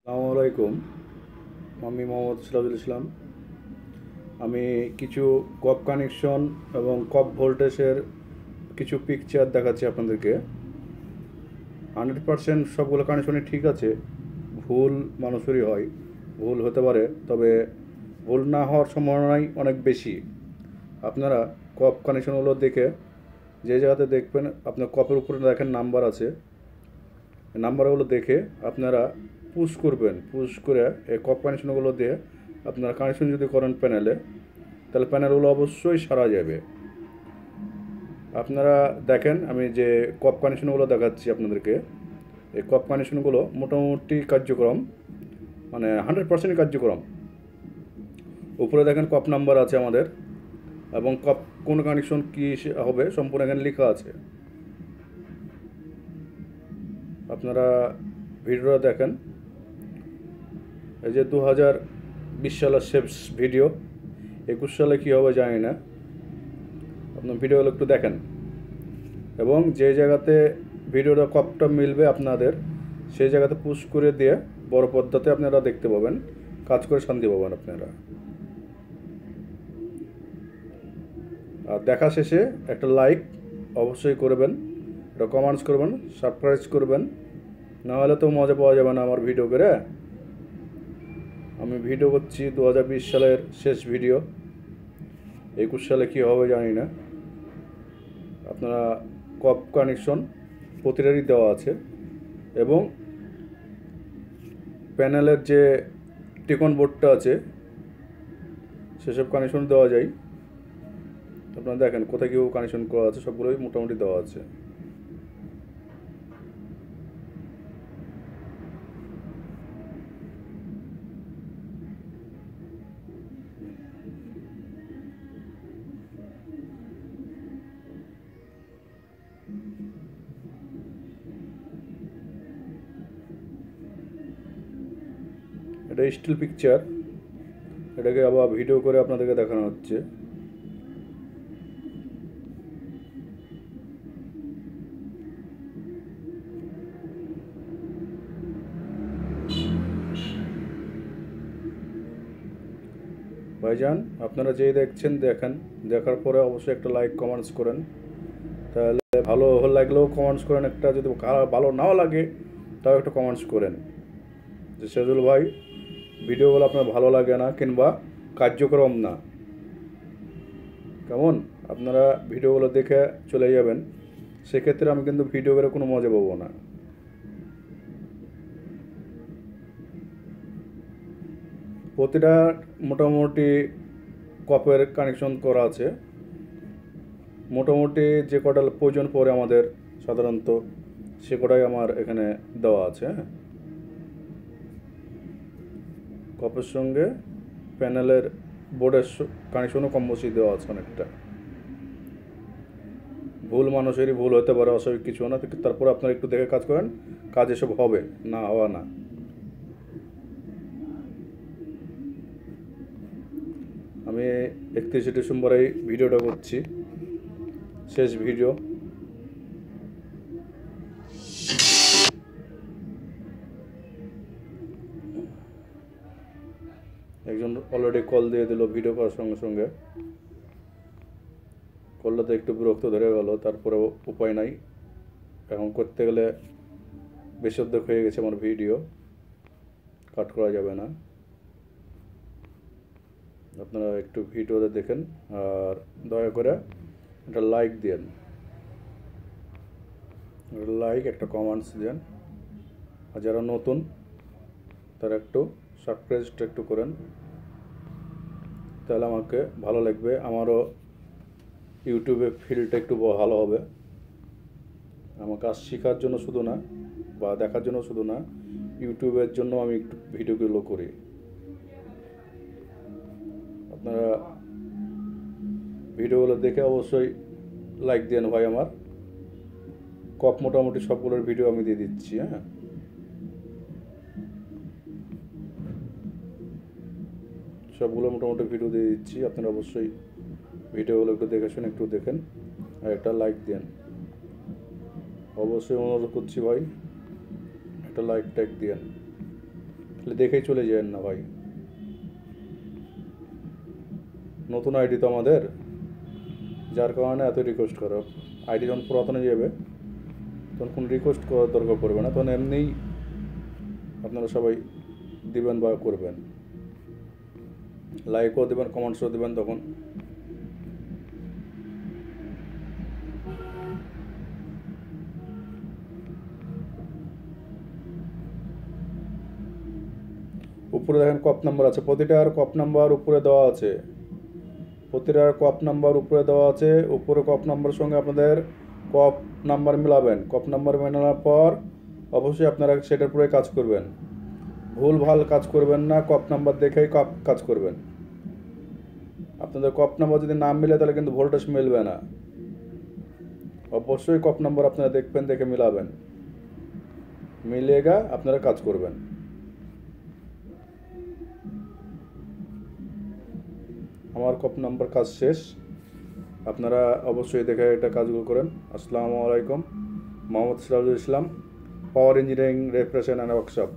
আসসালামু আলাইকুম। আমি মোহাম্মদ সিরাজুল ইসলাম। আমি কিছু কপ কানেকশন এবং কপ ভোল্টেজের কিছু পিকচার দেখাচ্ছি আপনাদেরকে। 100% সবগুলো কানেকশনই ঠিক আছে, ভুল মানুষেরই হয়, ভুল হতে পারে, তবে ভুল না হওয়ার সম্ভাবনাই অনেক বেশি। আপনারা কপ কানেকশনগুলো দেখে যে জায়গাতে দেখবেন আপনার কপের উপরে দেখেন নাম্বার আছে, নাম্বারগুলো দেখে আপনারা পুশ করবেন। পুশ করে এই কপ কানেকশনগুলো দিয়ে আপনারা কানেকশন যদি করেন প্যানেলে, তাহলে প্যানেলগুলো অবশ্যই সারা যাবে। আপনারা দেখেন আমি যে কপ কানেকশনগুলো দেখাচ্ছি আপনাদেরকে, এই কপ কানেকশনগুলো মোটামুটি কার্যক্রম, মানে 100% কার্যক্রম। উপরে দেখেন কপ নাম্বার আছে আমাদের, এবং কপ কোন কানেকশন কী হবে সম্পূর্ণ এখানে লেখা আছে। আপনারা ভিডিওটা দেখেন। এই যে 2020 সালের শেষ ভিডিও, 21 সালে কী হবে জানি না, আপনার ভিডিওগুলো একটু দেখেন। এবং যে জায়গাতে ভিডিওটা কপটা মিলবে আপনাদের, সেই জায়গাতে পুশ করে দিয়ে বড় পর্দাতে আপনারা দেখতে পাবেন, কাজ করে শান্তি পাবেন আপনারা। আর দেখা শেষে একটা লাইক অবশ্যই করবেন, একটা কমেন্টস করবেন, সাবস্ক্রাইব করবেন, নাহলে তো মজা পাওয়া যাবে না আমার ভিডিও করে। আমি ভিডিও করছি 2020 সালের শেষ ভিডিও, 21 সালে কী হবে জানি না। আপনারা কপ কানেকশন প্রতিটারই দেওয়া আছে, এবং প্যানেলের যে টিকন বোর্ডটা আছে সেসব কানেকশন দেওয়া যায়। আপনারা দেখেন কোথায় কেউ কানেকশন করা আছে, সবগুলোই মোটামুটি দেওয়া আছে। এটা স্টিল পিকচার, এটাকে আবার ভিডিও করে আপনাদেরকে দেখানো হচ্ছে। ভাইজান, আপনারা যেই দেখছেন দেখেন, দেখার পরে অবশ্যই একটা লাইক কমেন্টস করেন। তাহলে ভালো লাগলেও কমেন্টস করেন একটা, যদি ভালো নাও লাগে তাও একটা কমেন্টস করেন যে সেজুল ভাই ভিডিওগুলো আপনার ভালো লাগে না কিংবা কার্যক্রম না। কেমন? আপনারা ভিডিওগুলো দেখে চলে যাবেন, সেক্ষেত্রে আমি কিন্তু ভিডিও করে কোনো মজা পাবো না। প্রতিটা মোটামুটি কপের কানেকশন করা আছে, মোটামুটি যে কটা প্রয়োজন পড়ে আমাদের সাধারণত সে কটাই আমার এখানে দেওয়া আছে। হ্যাঁ, কপের সঙ্গে প্যানেলের বোর্ডের কানেকশনও কম বেশি দেওয়া আছে অনেকটা। ভুল মানুষেরই ভুল হতে পারে, অস্বাভাবিক কিছু না, তারপরে আপনারা একটু দেখে কাজ করেন, কাজ এসব হবে, না হওয়া না। আমি 31 ডিসেম্বর এই ভিডিওটা করছি, শেষ ভিডিও। একজন অলরেডি কল দিয়ে দিল ভিডিও করার সঙ্গে সঙ্গে। কলটা তো একটু বিরক্ত ধরে গেল, তারপরেও উপায় নাই, এখন করতে গেলে বেশি অর্ধেক হয়ে গেছে আমার ভিডিও, কাট করা যাবে না। আপনারা একটু ভিডিওতে দেখেন, আর দয়া করে একটা লাইক দেন, লাইক একটা কমেন্টস দেন, আর যারা নতুন তারা একটু সাবস্ক্রাইবটা একটু করেন, তাহলে আমাকে ভালো লাগবে, আমারও ইউটিউবে ফিল্ডটা একটু ভালো হবে। আমার কাজ শেখার জন্য শুধু না, বা দেখার জন্য শুধু না, ইউটিউবের জন্য আমি একটু ভিডিওগুলো করি। আপনারা ভিডিওগুলো দেখে অবশ্যই লাইক দেন ভাই। আমার কপ মোটামুটি সবগুলোর ভিডিও আমি দিয়ে দিচ্ছি। হ্যাঁ, সবগুলো মোটামুটি ভিডিও দিয়ে দিচ্ছি, আপনারা অবশ্যই ভিডিওগুলো একটু দেখে শুনে একটু দেখেন, আর একটা লাইক দেন। অবশ্যই অনুরোধ করছি ভাই, একটা লাইক ট্যাগ দেন। দেখেই চলে যাবেন না ভাই। নতুন আইডি তো আমাদের, যার কারণে এত রিকোয়েস্ট করো। আইডি যখন পুরাতনে যাবে তখন কোনো রিকোয়েস্ট করার দরকার পড়বে না, তখন এমনিই আপনারা সবাই দিবেন বা করবেন, লাইকও দেবেন, কমেন্টসও দেবেন। তখন উপরে দেখেন কপ নাম্বার আছে, প্রতিটার কপ নাম্বার উপরে দেওয়া আছে, প্রতিটার কপ নাম্বার উপরে দেওয়া আছে। উপরে কপ নাম্বারের সঙ্গে আপনাদের কপ নাম্বার মেলাবেন। কপ নাম্বার মেলানোর পর অবশ্যই আপনারা সেটার উপরে কাজ করবেন, ভুল ভাল কাজ করবেন না, কপ নাম্বার দেখেই কাজ করবেন। আপনাদের কপ নাম্বার যদি না মিলে তাহলে কিন্তু ভোল্টেজ মিলবে না। অবশ্যই কপ নাম্বার আপনারা দেখবেন, দেখে মিলাবেন, মিলেগা আপনারা কাজ করবেন। আমার কপ নাম্বার কাজ শেষ, আপনারা অবশ্যই দেখে এটা কাজগুলো করেন। আসসালামু আলাইকুম, মোহাম্মদ সিরাজুল ইসলাম, পাওয়ার ইঞ্জিনিয়ারিং রিফ্রেশন অ্যান্ড ওয়ার্কশপ।